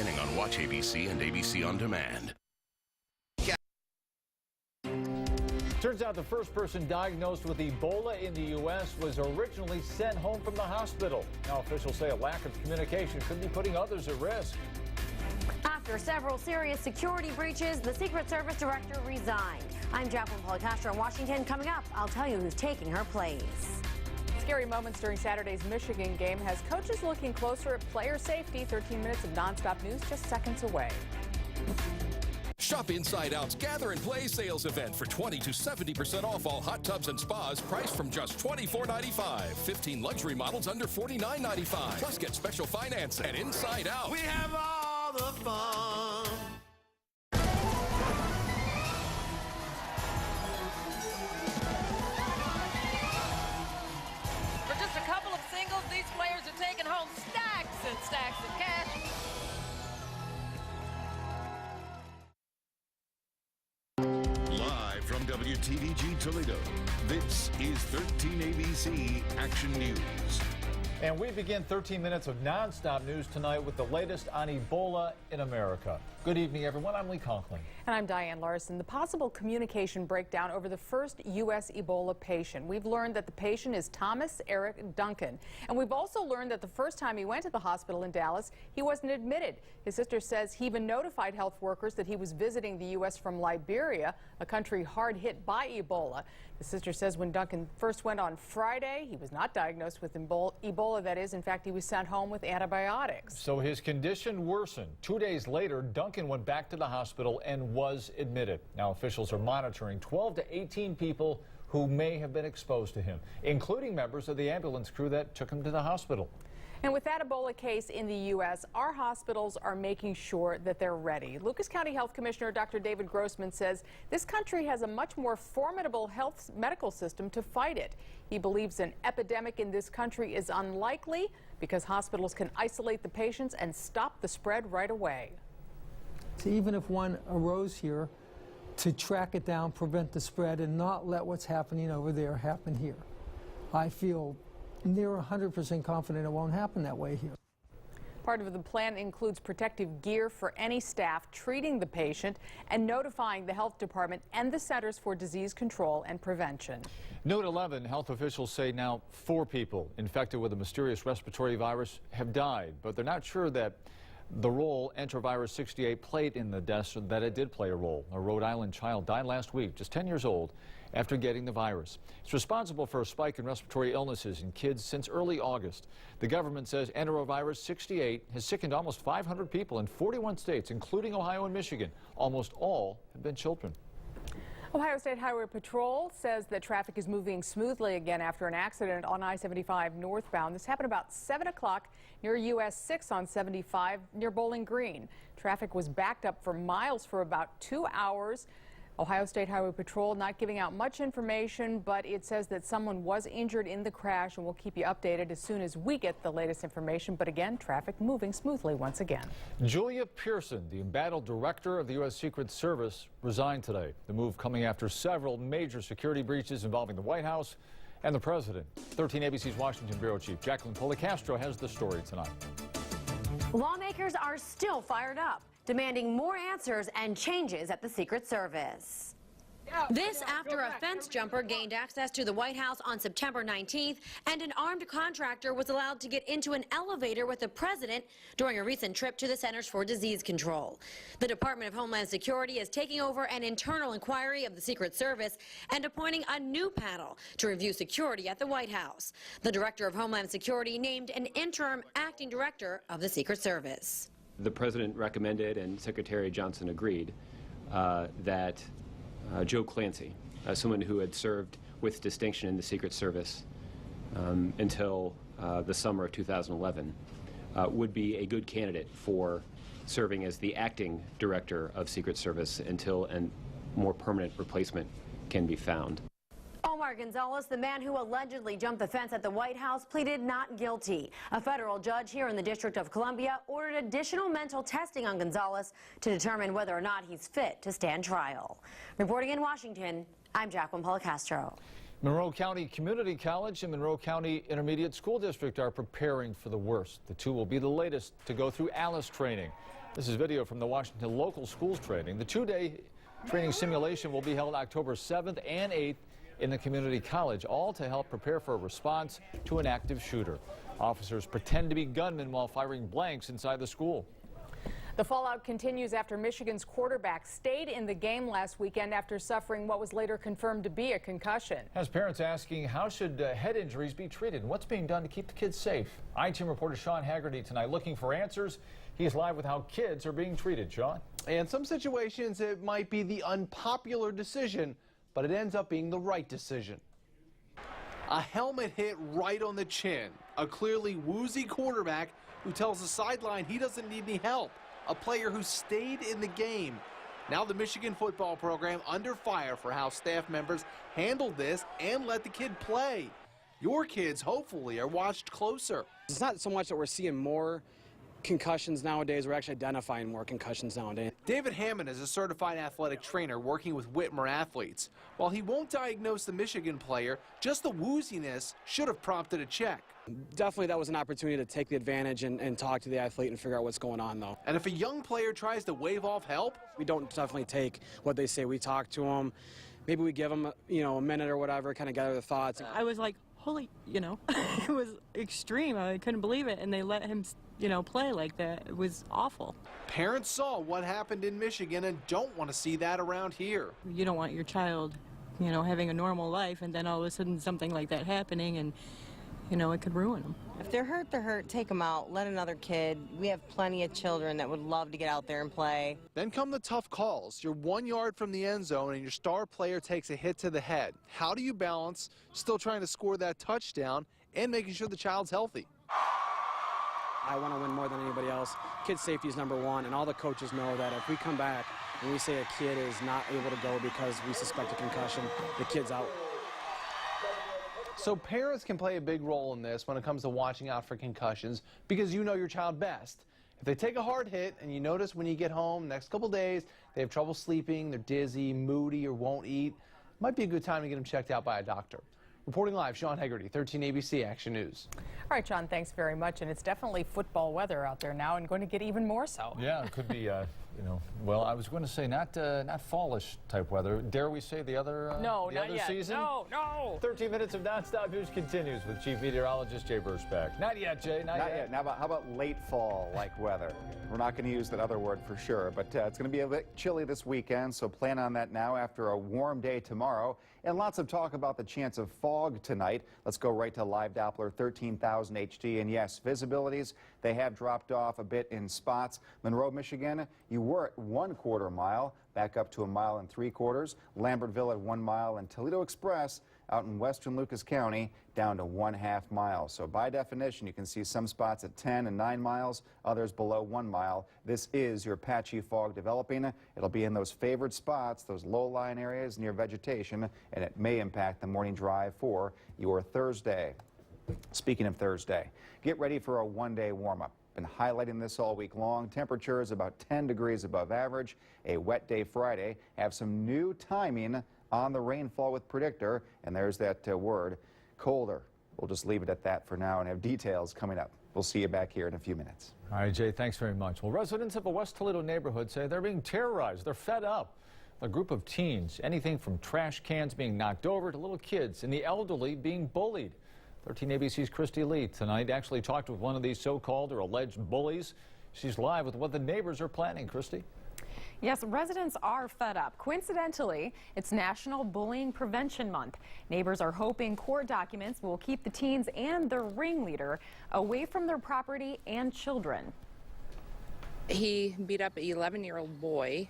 beginning on Watch ABC and ABC On Demand. Turns out the first person diagnosed with Ebola in the U.S. was originally sent home from the hospital. Now officials say a lack of communication could be putting others at risk. After several serious security breaches, the Secret Service director resigned. I'm Jacqueline Policastro in Washington. Coming up, I'll tell you who's taking her place. Scary moments during Saturday's Michigan game has coaches looking closer at player safety. 13 minutes of nonstop news just seconds away. Shop Inside Out's Gather and Play sales event for 20 to 70% off all hot tubs and spas, priced from just $24.95. 15 luxury models under $49.95. Plus get special financing at Inside Out. We have all the fun. For just a couple of singles, these players are taking home stacks and stacks of cash. Live from WTVG Toledo, this is 13 ABC Action News. And we begin 13 minutes of nonstop news tonight with the latest on Ebola in America. Good evening, everyone. I'm Lee Conklin. And I'm Diane Larson. The possible communication breakdown over the first U.S. Ebola patient. We've learned that the patient is Thomas Eric Duncan. And we've also learned that the first time he went to the hospital in Dallas, he wasn't admitted. His sister says he even notified health workers that he was visiting the U.S. from Liberia, a country hard hit by Ebola. The sister says when Duncan first went on Friday, he was not diagnosed with Ebola, that is. In fact, he was sent home with antibiotics. So his condition worsened. 2 days later, Duncan went back to the hospital and was admitted. Now officials are monitoring 12 to 18 people who may have been exposed to him, including members of the ambulance crew that took him to the hospital. And with that Ebola case in the U.S., our hospitals are making sure that they're ready. Lucas County Health Commissioner Dr. David Grossman says this country has a much more formidable medical system to fight it. He believes an epidemic in this country is unlikely because hospitals can isolate the patients and stop the spread right away. So even if one arose here, to track it down, prevent the spread, and not let what's happening over there happen here. I feel near 100% confident it won't happen that way here. Part of the plan includes protective gear for any staff treating the patient and notifying the health department and the Centers for Disease Control and Prevention. Note 11, health officials say now 4 people infected with a mysterious respiratory virus have died, but they're not sure that the role enterovirus 68 played in the deaths, that it did play a role. A Rhode Island child died last week, just 10 years old, after getting the virus. It's responsible for a spike in respiratory illnesses in kids since early August. The government says enterovirus 68 has sickened almost 500 people in 41 states, including Ohio and Michigan. Almost all have been children. Ohio State Highway Patrol says that traffic is moving smoothly again after an accident on I-75 northbound. This happened about 7 o'clock near US 6 on 75 near Bowling Green. Traffic was backed up for miles for about 2 hours. Ohio State Highway Patrol not giving out much information, but it says that someone was injured in the crash, and we'll keep you updated as soon as we get the latest information. But again, traffic moving smoothly once again. Julia Pearson, the embattled director of the U.S. Secret Service, resigned today. The move coming after several major security breaches involving the White House and the president. 13 ABC's Washington Bureau Chief Jacqueline Policastro has the story tonight. Lawmakers are still fired up, demanding more answers and changes at the Secret Service. This after a fence jumper gained access to the White House on September 19th, and an armed contractor was allowed to get into an elevator with the president during a recent trip to the Centers for Disease Control. The Department of Homeland Security is taking over an internal inquiry of the Secret Service and appointing a new panel to review security at the White House. The Director of Homeland Security named an interim acting director of the Secret Service. The President recommended, and Secretary Johnson agreed, that Joe Clancy, someone who had served with distinction in the Secret Service until the summer of 2011, would be a good candidate for serving as the acting director of Secret Service until a more permanent replacement can be found. Omar Gonzalez, the man who allegedly jumped the fence at the White House, pleaded not guilty. A federal judge here in the District of Columbia ordered additional mental testing on Gonzalez to determine whether or not he's fit to stand trial. Reporting in Washington, I'm Jacqueline Policastro. Monroe County Community College and Monroe County Intermediate School District are preparing for the worst. The two will be the latest to go through ALICE training. This is video from the Washington local schools training. The two-day training simulation will be held October 7th and 8th in the community college, all to help prepare for a response to an active shooter. Officers pretend to be gunmen while firing blanks inside the school. The fallout continues after Michigan's quarterback stayed in the game last weekend after suffering what was later confirmed to be a concussion. Has parents asking how should head injuries be treated and what's being done to keep the kids safe. I-Team reporter Sean Haggerty tonight looking for answers. He's live with how kids are being treated. Sean? In some situations, it might be the unpopular decision, but it ends up being the right decision. A helmet hit right on the chin. A clearly woozy quarterback who tells the sideline he doesn't need any help. A player who stayed in the game. Now the Michigan football program under fire for how staff members handled this and let the kid play. Your kids, hopefully, are watched closer. It's not so much that we're seeing more concussions nowadays, we're actually identifying more concussions nowadays. David Hammond is a certified athletic trainer working with Whitmer athletes. While he won't diagnose the Michigan player, just the wooziness should have prompted a check. Definitely that was an opportunity to take the advantage and talk to the athlete and figure out what's going on, though. And if a young player tries to wave off help? We don't definitely take what they say. We talk to them. Maybe we give them, a minute or whatever, kind of gather their thoughts. I was like, holy, it was extreme. I couldn't believe it. And they let him, play like that. It was awful. Parents saw what happened in Michigan and don't want to see that around here. You don't want your child, having a normal life and then all of a sudden something like that happening and, it could ruin them. If they're hurt, they're hurt. Take them out. Let another kid. We have plenty of children that would love to get out there and play. Then come the tough calls. You're 1 yard from the end zone and your star player takes a hit to the head. How do you balance still trying to score that touchdown and making sure the child's healthy? I want to win more than anybody else. Kid safety is number one, and all the coaches know that if we come back and we say a kid is not able to go because we suspect a concussion, the kid's out. So parents can play a big role in this when it comes to watching out for concussions because you know your child best. If they take a hard hit and you notice when you get home next couple days they have trouble sleeping, they're dizzy, moody, or won't eat, it might be a good time to get them checked out by a doctor. Reporting live, Sean Haggerty, 13 ABC Action News. All right, Sean, thanks very much. And it's definitely football weather out there now and going to get even more so. Yeah, it could be, well, I was going to say not fallish type weather. Dare we say the other, no, the not other yet. season? No. 13 minutes of nonstop news continues with Chief Meteorologist Jay Burschback. Not yet, Jay, not yet. Now, how about late fall-like weather? We're not going to use that other word for sure, but it's going to be a bit chilly this weekend, so plan on that now after a warm day tomorrow. And lots of talk about the chance of fog tonight. Let's go right to live Doppler 13,000 HD. And yes, visibilities, they have dropped off a bit in spots. Monroe, Michigan, you were at 1/4 mile, back up to 1 3/4. Lambertville at 1 mile, and Toledo Express out in western Lucas County down to 1/2 mile. So by definition, you can see some spots at 10 and 9 miles, others below 1 mile. This is your patchy fog developing. It'll be in those favored spots, those low-lying areas near vegetation, and it may impact the morning drive for your Thursday. Speaking of Thursday, get ready for a one-day warm-up. Been highlighting this all week long. Temperatures about 10 degrees above average. A wet day Friday. Have some new timing on the rainfall with Predictor, and there's that word, colder. We'll just leave it at that for now and have details coming up. We'll see you back here in a few minutes. All right, Jay, thanks very much. Well, residents of a West Toledo neighborhood say they're being terrorized. They're fed up. A group of teens, anything from trash cans being knocked over to little kids and the elderly being bullied. 13 ABC's Christy Lee tonight actually talked with one of these so-called or alleged bullies. She's live with what the neighbors are planning. Christy? Yes, residents are fed up. Coincidentally, it's National Bullying Prevention Month. Neighbors are hoping court documents will keep the teens and their ringleader away from their property and children. He beat up an 11-year-old boy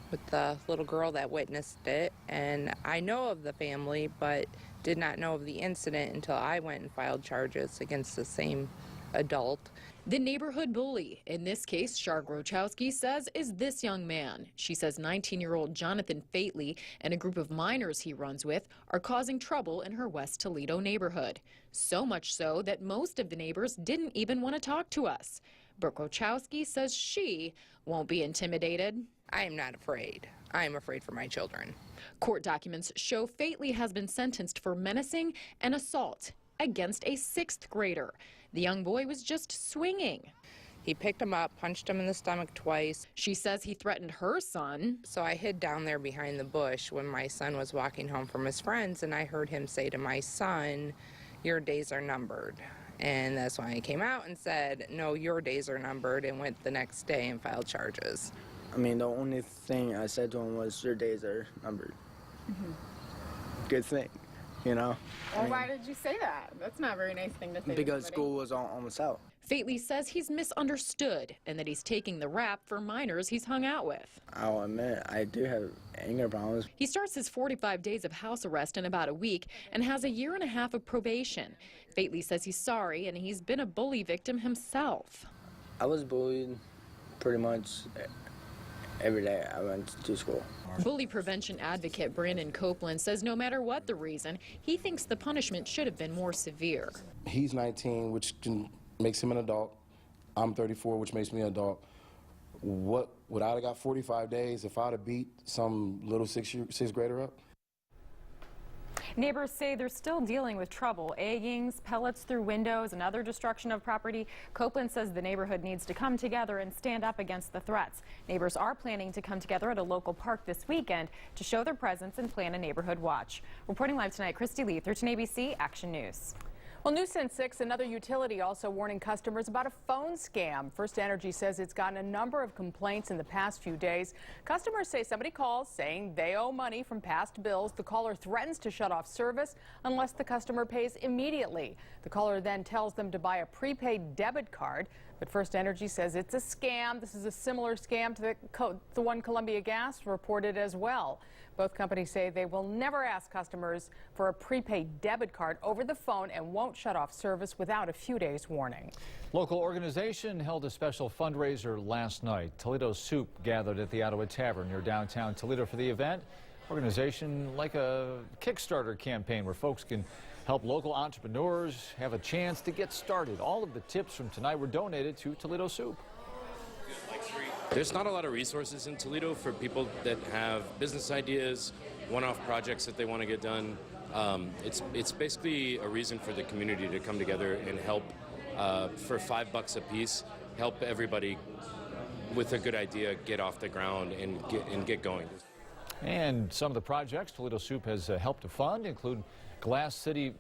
with the little girl that witnessed it, and I know of the family but did not know of the incident until I went and filed charges against the same adult. The neighborhood bully, in this case, Char Grochowski says, is this young man. She says 19-year-old Jonathan Fately and a group of minors he runs with are causing trouble in her West Toledo neighborhood. So much so that most of the neighbors didn't even want to talk to us. But Grochowski says she won't be intimidated. I am not afraid. I am afraid for my children. Court documents show Fately has been sentenced for menacing and assault against a 6th grader. The young boy was just swinging. He picked him up, punched him in the stomach twice. She says he threatened her son. So I hid down there behind the bush when my son was walking home from his friends, and I heard him say to my son, "Your days are numbered." And that's when I came out and said, "No, your days are numbered," and went the next day and filed charges. I mean, the only thing I said to him was, "Your days are numbered." Good thing, you know? Well, why did you say that? That's not a very nice thing to say. Because school was almost out. Fately says he's misunderstood and that he's taking the rap for minors he's hung out with. I'll admit, I do have anger problems. He starts his 45 days of house arrest in about a week and has a 1.5 years of probation. Fately says he's sorry and he's been a bully victim himself. I was bullied pretty much every day I went to school. Bully prevention advocate Brandon Copeland says no matter what the reason, he thinks the punishment should have been more severe. He's 19, which makes him an adult. I'm 34, which makes me an adult. Would I have got 45 days if I'd have beat some little sixth grader up? Neighbors say they're still dealing with trouble. Eggings, pellets through windows, and other destruction of property. Copeland says the neighborhood needs to come together and stand up against the threats. Neighbors are planning to come together at a local park this weekend to show their presence and plan a neighborhood watch. Reporting live tonight, Christy Lee, 13 ABC Action News. Well, News 6, another utility also warning customers about a phone scam. First Energy says it's gotten a number of complaints in the past few days. Customers say somebody calls saying they owe money from past bills. The caller threatens to shut off service unless the customer pays immediately. The caller then tells them to buy a prepaid debit card. But First Energy says it's a scam. This is a similar scam to the one Columbia Gas reported as well. Both companies say they will never ask customers for a prepaid debit card over the phone and won't shut off service without a few days warning. Local organization held a special fundraiser last night. Toledo Soup gathered at the Ottawa Tavern near downtown Toledo for the event. Organization like a Kickstarter campaign where folks can help local entrepreneurs have a chance to get started. All of the tips from tonight were donated to Toledo Soup. There's not a lot of resources in Toledo for people that have business ideas, one-off projects that they want to get done. It's basically a reason for the community to come together and help for $5 a piece, help everybody with a good idea get off the ground and get going. And some of the projects Toledo Soup has helped to fund include Glass City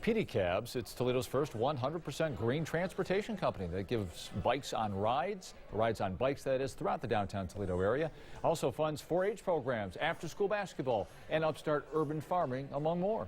pedicabs. It's Toledo's first 100% green transportation company that gives rides on bikes, that is, throughout the downtown Toledo area. Also funds 4-H programs, after-school basketball, and upstart urban farming, among more.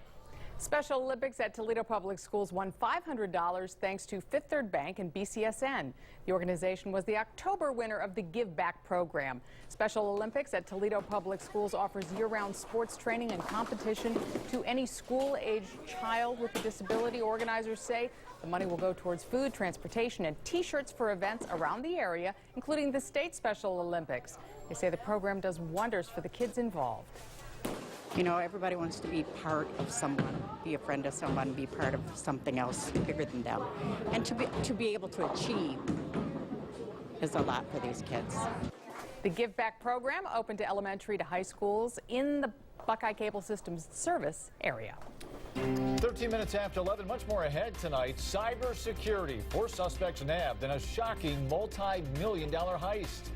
Special Olympics at Toledo Public Schools won $500 thanks to Fifth Third Bank and BCSN. The organization was the October winner of the Give Back program. Special Olympics at Toledo Public Schools offers year-round sports training and competition to any school-aged child with a disability. Organizers say the money will go towards food, transportation, and T-shirts for events around the area, including the state Special Olympics. They say the program does wonders for the kids involved. You know, everybody wants to be part of someone, be a friend of someone, be part of something else bigger than them. And to be able to achieve is a lot for these kids. The Give Back program open to elementary to high schools in the Buckeye Cable Systems service area. 13 minutes after 11, much more ahead tonight. Cybersecurity, 4 suspects nabbed in a shocking multi-million-dollar heist.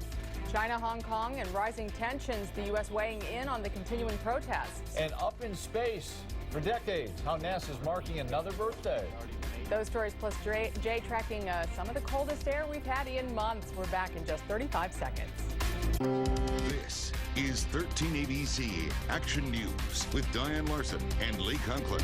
China, Hong Kong, and rising tensions, the U.S. weighing in on the continuing protests. And up in space for decades, how NASA's marking another birthday. Those stories plus Jay tracking some of the coldest air we've had in months. We're back in just 35 seconds. This is 13 ABC Action News with Diane Larson and Lee Conklin.